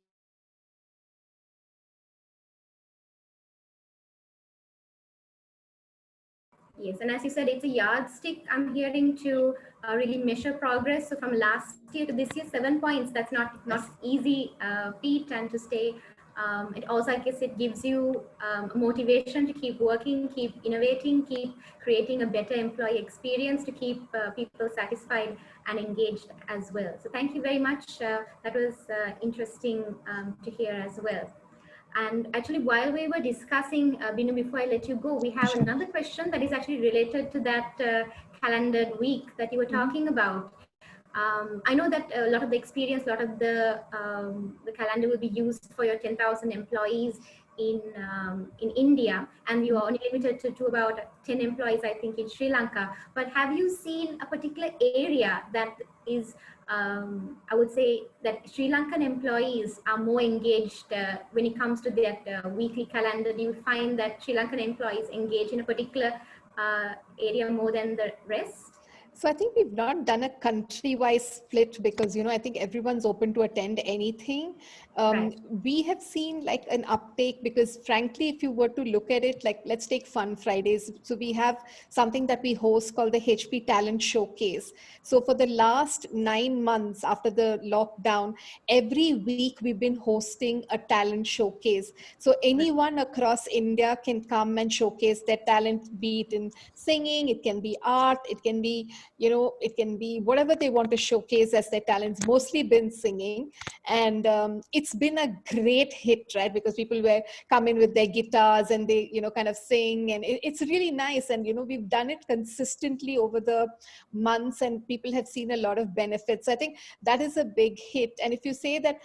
Yes, and as you said, it's a yardstick I'm hearing to really measure progress. So from last year to this year, 7 points, that's not easy feat, and to stay. It also, I guess, it gives you motivation to keep working, keep innovating, keep creating a better employee experience, to keep people satisfied and engaged as well. So thank you very much. That was interesting to hear as well. And actually, while we were discussing, Binu, before I let you go, we have another question that is actually related to that calendar week that you were talking about. I know that a lot of the experience, a lot of the calendar will be used for your 10,000 employees in India, and you are only limited to about 10 employees, I think, in Sri Lanka. But have you seen a particular area that is, I would say that Sri Lankan employees are more engaged when it comes to that weekly calendar? Do you find that Sri Lankan employees engage in a particular area more than the rest? So I think we've not done a country-wise split because, I think everyone's open to attend anything. Right. We have seen like an uptake because frankly, if you were to look at it, like let's take Fun Fridays. So we have something that we host called the HP Talent Showcase. So for the last 9 months after the lockdown, every week we've been hosting a talent showcase. So anyone across India can come and showcase their talent, be it in singing, it can be art, it can be, it can be whatever they want to showcase as their talents, mostly been singing. And it's been a great hit, right? Because people come in with their guitars and they, kind of sing, and it's really nice. And, we've done it consistently over the months and people have seen a lot of benefits. I think that is a big hit. And if you say that,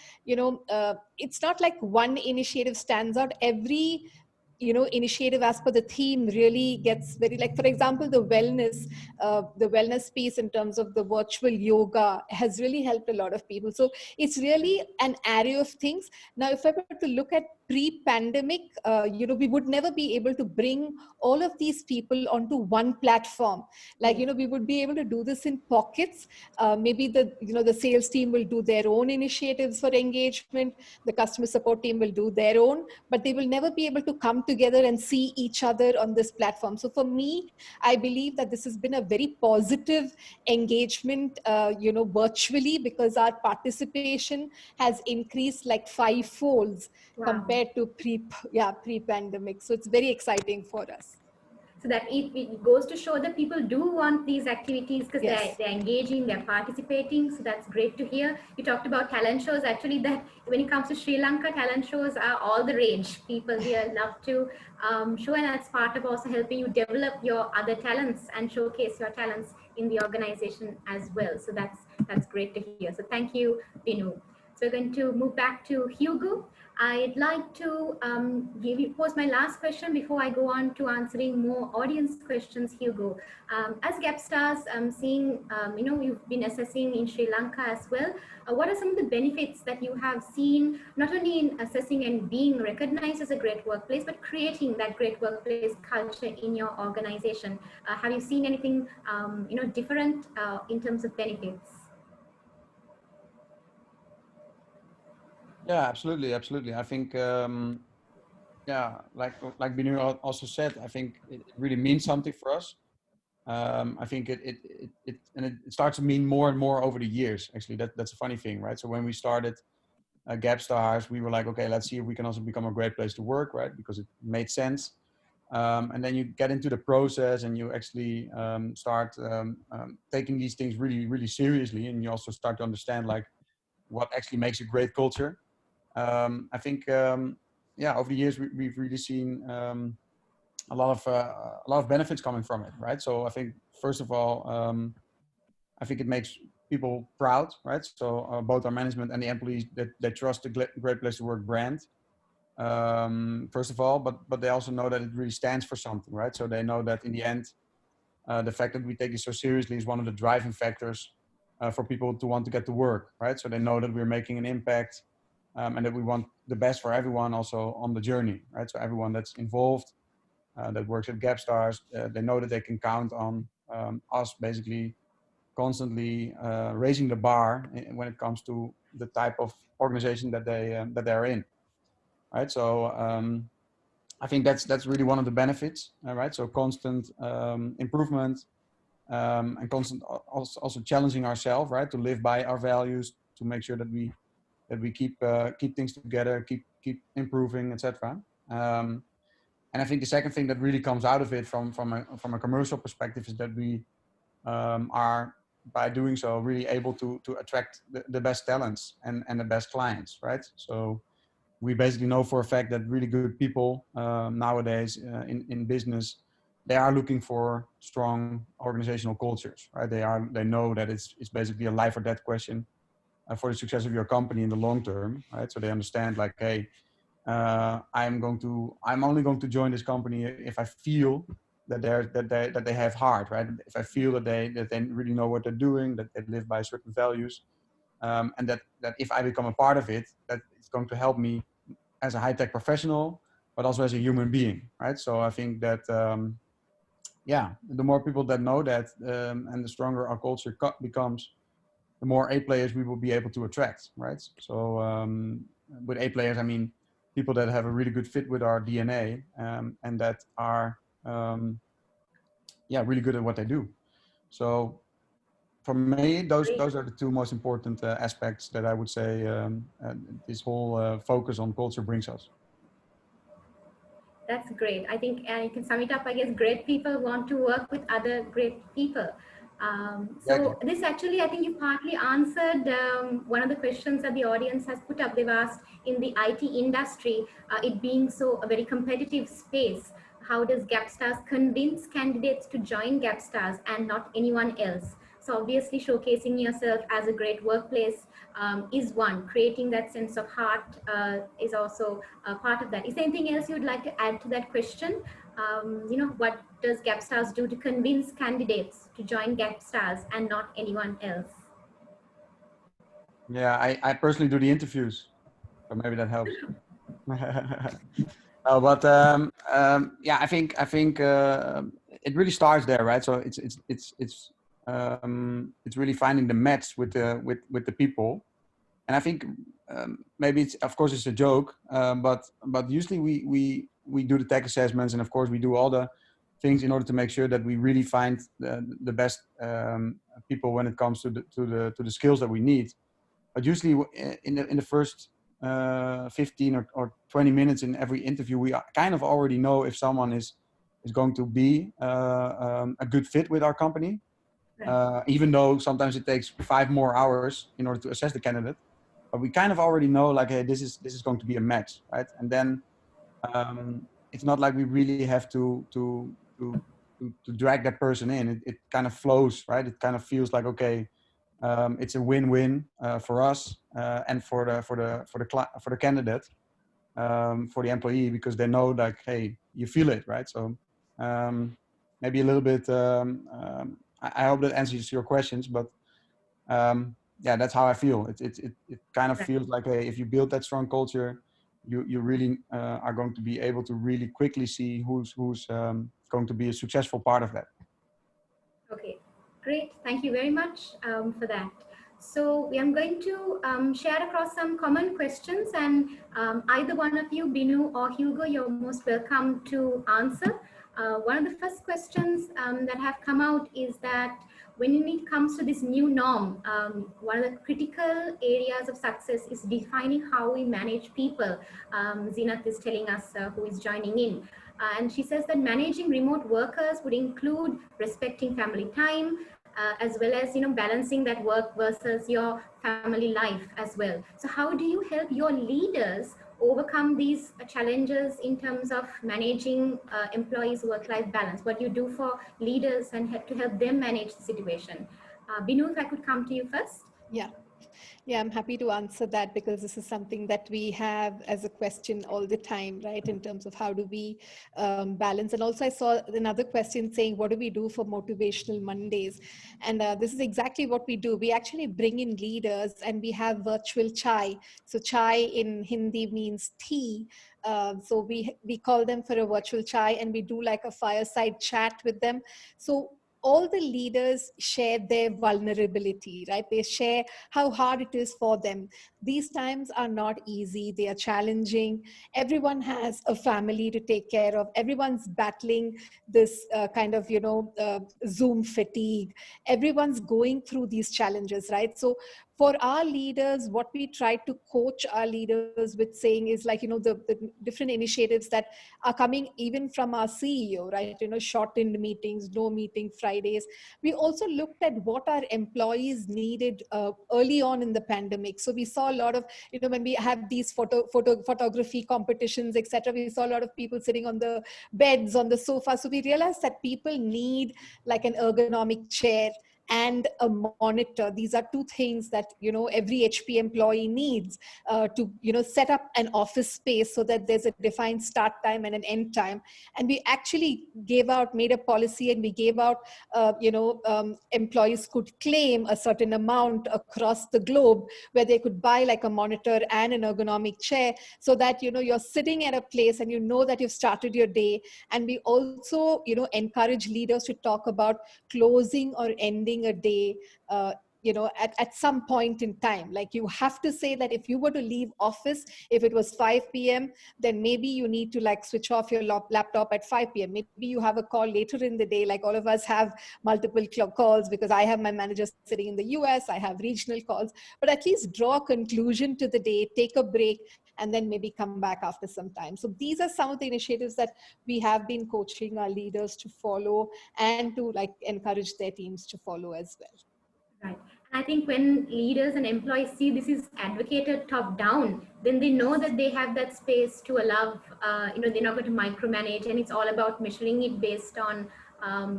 it's not like one initiative stands out. Every initiative as per the theme really gets very, like, for example, the wellness piece in terms of the virtual yoga has really helped a lot of people. So it's really an array of things. Now, if I were to look at pre-pandemic, we would never be able to bring all of these people onto one platform. Like, we would be able to do this in pockets. Maybe the sales team will do their own initiatives for engagement. The customer support team will do their own, but they will never be able to come together and see each other on this platform. So for me, I believe that this has been a very positive engagement, virtually, because our participation has increased like 5 folds compared to pre-pandemic. So it's very exciting for us. So that it goes to show that people do want these activities because Yes. they're engaging, they're participating. So that's great to hear. You talked about talent shows. Actually, that when it comes to Sri Lanka, talent shows are all the rage. People here love to show, and that's part of also helping you develop your other talents and showcase your talents in the organization as well. So that's great to hear. So thank you, Binu. So we're going to move back to Hugo. I'd like to pose my last question before I go on to answering more audience questions, Hugo. As GapStars, seeing, you've been assessing in Sri Lanka as well. What are some of the benefits that you have seen, not only in assessing and being recognized as a great workplace, but creating that great workplace culture in your organization? Have you seen anything, different in terms of benefits? Yeah, absolutely, absolutely. I think, yeah, like Binur also said, I think it really means something for us. I think it starts to mean more and more over the years. Actually, that's a funny thing, right? So when we started GapStars, we were like, okay, let's see if we can also become a great place to work, right? Because it made sense. And then you get into the process and you actually start taking these things really, really seriously, and you also start to understand like what actually makes a great culture. I think, yeah, over the years we've really seen a lot of benefits coming from it, right? So I think first of all, I think it makes people proud, right? So both our management and the employees that they trust the Great Place to Work brand. First of all, but they also know that it really stands for something, right? So they know that in the end, the fact that we take it so seriously is one of the driving factors for people to want to get to work, right? So they know that we're making an impact. And that we want the best for everyone also on the journey, right? So everyone that's involved, that works at GapStars, they know that they can count on us basically constantly raising the bar when it comes to the type of organization that they're in, right? So I think that's really one of the benefits, right? So constant improvement and constant also challenging ourselves, right? To live by our values, to make sure that we keep things together, keep improving, etc. And I think the second thing that really comes out of it from a commercial perspective is that we are, by doing so, really able to attract the best talents and the best clients, right? So we basically know for a fact that really good people nowadays in business, they are looking for strong organizational cultures, right? They know that it's basically a life or death question for the success of your company in the long term, right? So they understand like, hey, I'm only going to join this company if I feel that they have heart, right? If I feel that they really know what they're doing, that they live by certain values, and that if I become a part of it, that it's going to help me as a high-tech professional, but also as a human being, right? So I think that yeah, the more people that know that, and the stronger our culture becomes, the more A players we will be able to attract, right? So with A players, I mean people that have a really good fit with our DNA and that are yeah, really good at what they do. So for me, those are the two most important aspects that I would say this whole focus on culture brings us. That's great. I think you can sum it up, I guess, great people want to work with other great people. So this actually, I think you partly answered one of the questions that the audience has put up. They've asked, in the IT industry, it being so a very competitive space, how does GapStars convince candidates to join GapStars and not anyone else? So obviously showcasing yourself as a great workplace is one. Creating that sense of heart is also part of that. Is there anything else you'd like to add to that question? What does GapStars do to convince candidates to join GapStars and not anyone else? Yeah, I personally do the interviews, so maybe that helps. Oh, but yeah, I think it really starts there, right? So it's really finding the match with the people, and I think maybe it's, of course it's a joke, but usually we do the tech assessments, and of course we do all the things in order to make sure that we really find the best people when it comes to the skills that we need. But usually in the first 15 or 20 minutes in every interview, we kind of already know if someone is going to be a good fit with our company, even though sometimes it takes 5 more hours in order to assess the candidate. But we kind of already know, like, hey, this is going to be a match, right? And then it's not like we really have to drag that person in. It kind of flows, right? It kind of feels like, okay, it's a win-win for us and for the candidate, for the employee, because they know like, hey, you feel it, right? So maybe a little bit. I hope that answers your questions, but yeah, that's how I feel. It kind of feels like, hey, if you build that strong culture, you really are going to be able to really quickly see who's going to be a successful part of that. Okay, great. Thank you very much for that. So I'm going to share across some common questions, and either one of you, Binu or Hugo, you're most welcome to answer. One of the first questions that have come out is that when it comes to this new norm, one of the critical areas of success is defining how we manage people. Zeenat is telling us who is joining in. And she says that managing remote workers would include respecting family time, as well as balancing that work versus your family life as well. So how do you help your leaders overcome these challenges in terms of managing employees' work-life balance? What do you do for leaders and to help them manage the situation? Binu, if I could come to you first. Yeah, I'm happy to answer that, because this is something that we have as a question all the time, right? In terms of how do we balance. And also I saw another question saying, what do we do for Motivational Mondays? And this is exactly what we do. We actually bring in leaders and we have virtual chai. So chai in Hindi means tea. So we call them for a virtual chai, and we do like a fireside chat with them. So all the leaders share their vulnerability, right? They share how hard it is for them. These times are not easy. They are challenging. Everyone has a family to take care of. Everyone's battling this kind of, Zoom fatigue. Everyone's going through these challenges, right? So for our leaders, what we try to coach our leaders with saying is like, the different initiatives that are coming even from our CEO, right? Shortened meetings, no meeting Fridays. We also looked at what our employees needed early on in the pandemic. So we saw a lot of, when we have these photography competitions, etc., we saw a lot of people sitting on the beds, on the sofa. So we realized that people need like an ergonomic chair and a monitor. These are two things that every HP employee needs to set up an office space so that there's a defined start time and an end time. And we actually made a policy, and we gave out employees could claim a certain amount across the globe where they could buy like a monitor and an ergonomic chair, so that you're sitting at a place and that you've started your day. And we also encourage leaders to talk about closing or ending a day at some point in time. Like you have to say that if you were to leave office, if it was 5 p.m., then maybe you need to like switch off your laptop at 5 p.m. Maybe you have a call later in the day, like all of us have multiple calls, because I have my manager sitting in the US, I have regional calls, but at least draw a conclusion to the day, take a break, and then maybe come back after some time. So these are some of the initiatives that we have been coaching our leaders to follow and to like encourage their teams to follow as well. Right. And I think when leaders and employees see this is advocated top down, then they know that they have that space to allow, they're not going to micromanage, and it's all about measuring it based on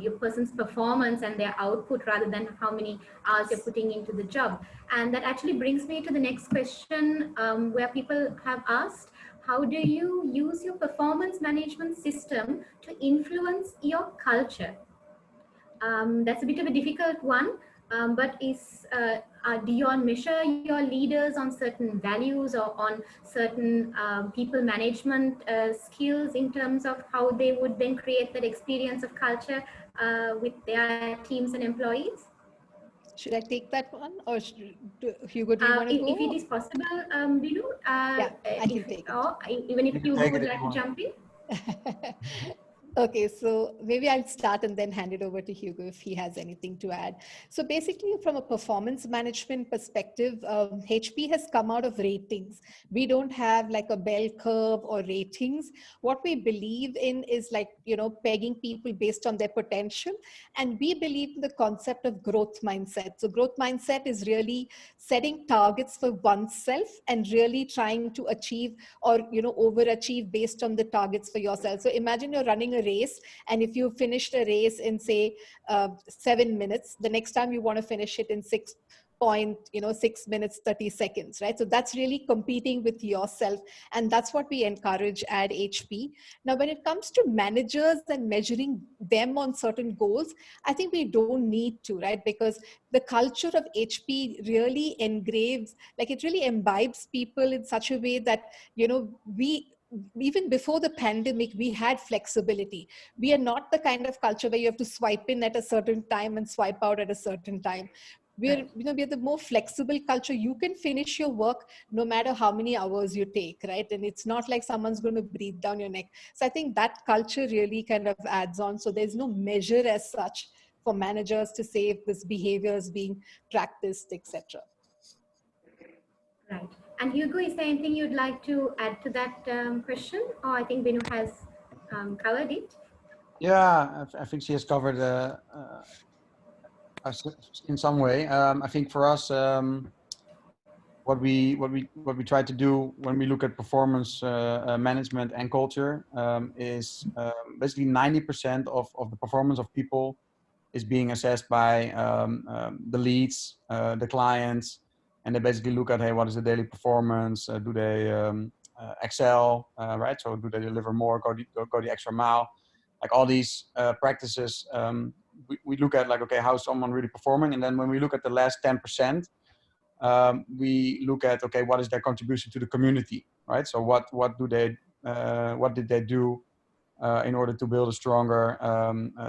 your person's performance and their output rather than how many hours you're putting into the job. And that actually brings me to the next question, where people have asked, how do you use your performance management system to influence your culture? That's a bit of a difficult one. But do you all measure your leaders on certain values or on certain people management skills in terms of how they would then create that experience of culture with their teams and employees? Should I take that one, or Hugo, do you want to go? If it is possible, Binu, yeah, I can take it. Or even if Hugo would like to jump in. Okay, so maybe I'll start and then hand it over to Hugo if he has anything to add. So basically, from a performance management perspective, HP has come out of ratings. We don't have like a bell curve or ratings. What we believe in is like, pegging people based on their potential. And we believe in the concept of growth mindset. So growth mindset is really setting targets for oneself and really trying to achieve or, overachieve based on the targets for yourself. So imagine you're running a race, and if you finished a race in say 7 minutes, the next time you want to finish it in 6 minutes 30 seconds, right? So that's really competing with yourself, and that's what we encourage at HP. Now when it comes to managers and measuring them on certain goals, I think we don't need to, right? Because the culture of HP really engraves, like it really imbibes people in such a way that we, even before the pandemic, we had flexibility. We are not the kind of culture where you have to swipe in at a certain time and swipe out at a certain time. We're the more flexible culture. You can finish your work no matter how many hours you take, right? And it's not like someone's going to breathe down your neck. So I think that culture really kind of adds on. So there's no measure as such for managers to say if this behavior is being practiced, etc. Right. And Hugo, is there anything you'd like to add to that question? Or I think Binu has covered it. Yeah, I think she has covered us in some way. I think for us, what we try to do when we look at performance management and culture is basically 90% of the performance of people is being assessed by the leads, the clients, and they basically look at, hey, what is the daily performance? Do they excel, right? So do they deliver more, go the extra mile? Like all these practices, we look at like, okay, how is someone really performing? And then when we look at the last 10%, we look at, okay, what is their contribution to the community, right? So what did they do in order to build a stronger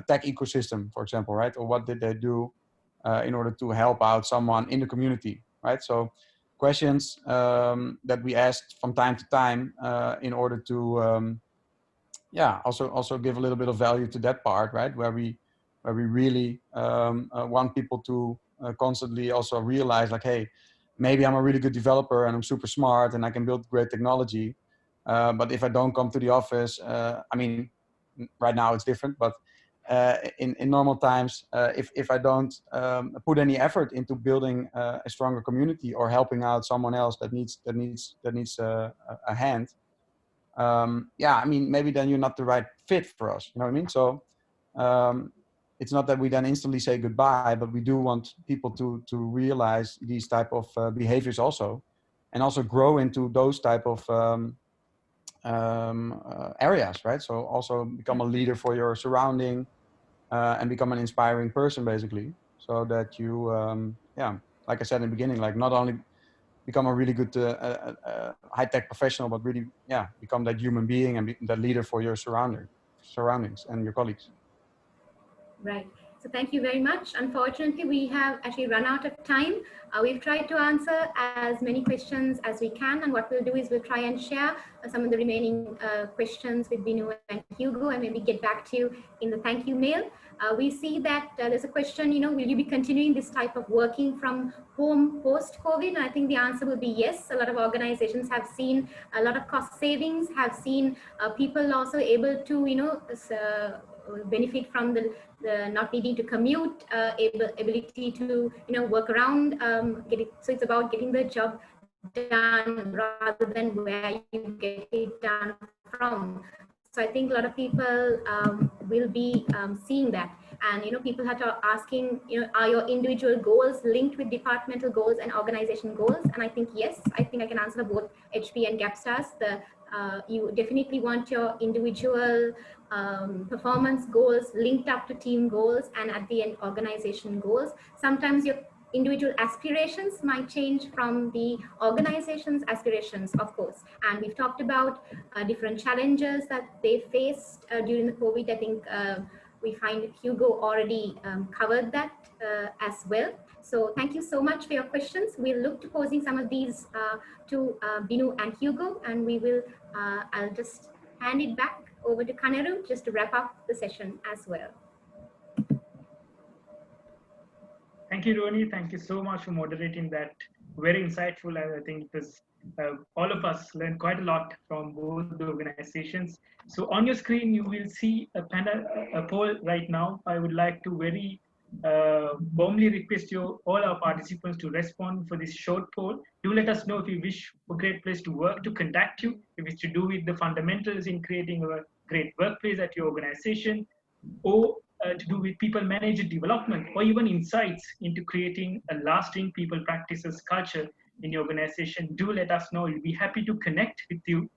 tech ecosystem, for example, right? Or what did they do in order to help out someone in the community, right? So questions that we asked from time to time in order to, also give a little bit of value to that part, right? Where we really want people to constantly also realize like, hey, maybe I'm a really good developer and I'm super smart and I can build great technology. But if I don't come to the office, I mean, right now it's different, but in normal times, if I don't put any effort into building a stronger community or helping out someone else that needs a hand, I mean, maybe then you're not the right fit for us. You know what I mean? So it's not that we then instantly say goodbye, but we do want people to realize these type of behaviors also, and also grow into those type of areas, right? So also become a leader for your surrounding and become an inspiring person, basically, so that you, like I said in the beginning, like not only become a really good high-tech professional, but really, become that human being and be that leader for your surroundings and your colleagues. Right. So thank you very much. Unfortunately, we have actually run out of time. We've tried to answer as many questions as we can. And what we'll do is we'll try and share some of the remaining questions with Binu and Hugo, and maybe get back to you in the thank you mail. We see that there's a question, will you be continuing this type of working from home post-COVID? And I think the answer will be yes. A lot of organizations have seen a lot of cost savings, have seen people also able to, benefit from the not needing to commute, ability to work around, so it's about getting the job done rather than where you get it done from. So I think a lot of people will be seeing that, and people are asking, are your individual goals linked with departmental goals and organization goals? And I think yes. I think I can answer both HP and GapStars. You definitely want your individual performance goals linked up to team goals, and at the end organization goals. Sometimes your individual aspirations might change from the organization's aspirations, of course. And we've talked about different challenges that they faced during the COVID. I think we find Hugo already covered that as well. So thank you so much for your questions. We'll look to posing some of these to Binu and Hugo, and we will, I'll just hand it back over to Kaneru just to wrap up the session as well. Thank you, Roni. Thank you so much for moderating that. Very insightful. I think it was, all of us learned quite a lot from both the organizations. So on your screen, you will see a poll right now. I would like to very warmly request all our participants to respond for this short poll. Do let us know if you wish for Great Place to Work to contact you, if it's to do with the fundamentals in creating a great workplace at your organization, or to do with people manager development or even insights into creating a lasting people practices culture in your organization, do let us know. We'll be happy to connect with you.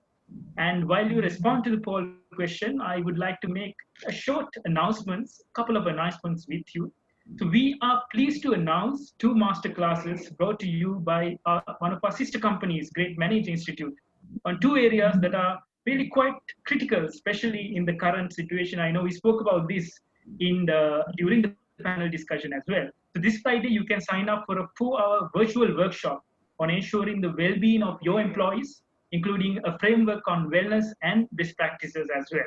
And while you respond to the poll question, I would like to make a short announcements, a couple of announcements with you. So we are pleased to announce 2 masterclasses brought to you by one of our sister companies, Great Manage Institute, on 2 areas that are really quite critical, especially in the current situation. I know we spoke about this during the panel discussion as well. So this Friday, you can sign up for a 4-hour virtual workshop on ensuring the well-being of your employees, including a framework on wellness and best practices as well.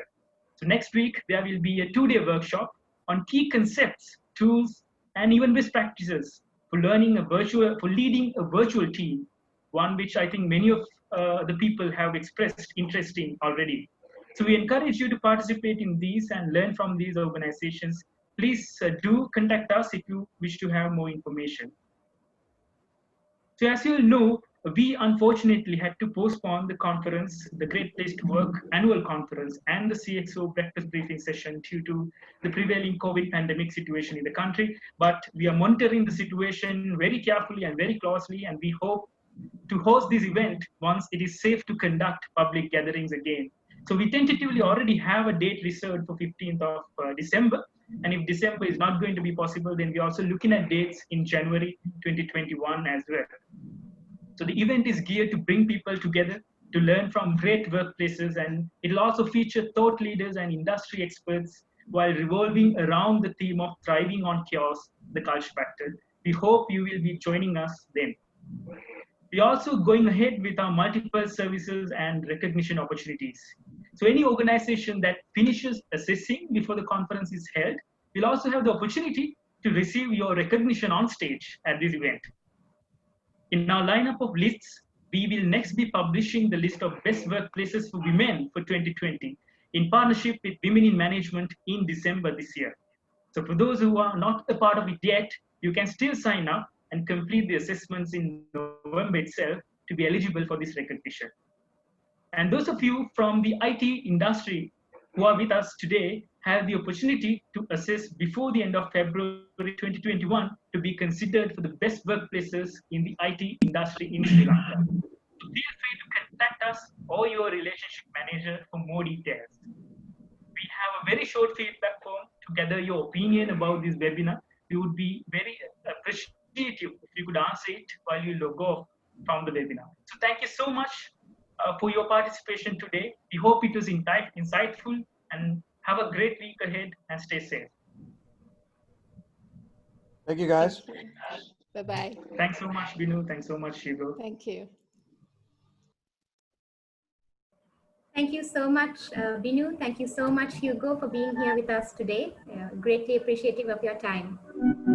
So next week, there will be a 2-day workshop on key concepts, tools, and even best practices for leading a virtual team, one which I think many of the people have expressed interest in already. So we encourage you to participate in these and learn from these organizations. Please do contact us if you wish to have more information. So as you know, we unfortunately had to postpone the conference, the Great Place to Work annual conference, and the CXO breakfast briefing session due to the prevailing COVID pandemic situation in the country. But we are monitoring the situation very carefully and very closely, and we hope to host this event once it is safe to conduct public gatherings again. So we tentatively already have a date reserved for 15th of December. And if December is not going to be possible, then we're also looking at dates in January 2021 as well. So the event is geared to bring people together to learn from great workplaces, and it'll also feature thought leaders and industry experts while revolving around the theme of thriving on chaos, the culture factor. We hope you will be joining us then. We're also going ahead with our multiple services and recognition opportunities. So any organization that finishes assessing before the conference is held will also have the opportunity to receive your recognition on stage at this event. In our lineup of lists, we will next be publishing the list of best workplaces for women for 2020 in partnership with Women in Management in December this year. So for those who are not a part of it yet, you can still sign up and complete the assessments in November itself to be eligible for this recognition. And those of you from the IT industry who are with us today have the opportunity to assess before the end of February 2021 to be considered for the best workplaces in the IT industry in Sri Lanka. So feel free to contact us or your relationship manager for more details. We have a very short feedback form to gather your opinion about this webinar. We would be very appreciative if you could answer it while you log off from the webinar. So thank you so much for your participation today. We hope it was insightful, and have a great week ahead and stay safe. Thank you, guys. Bye-bye. Thanks so much, Binu. Thanks so much, Hugo. Thank you. Thank you so much, Binu. Thank you so much, Hugo, for being here with us today. Greatly appreciative of your time.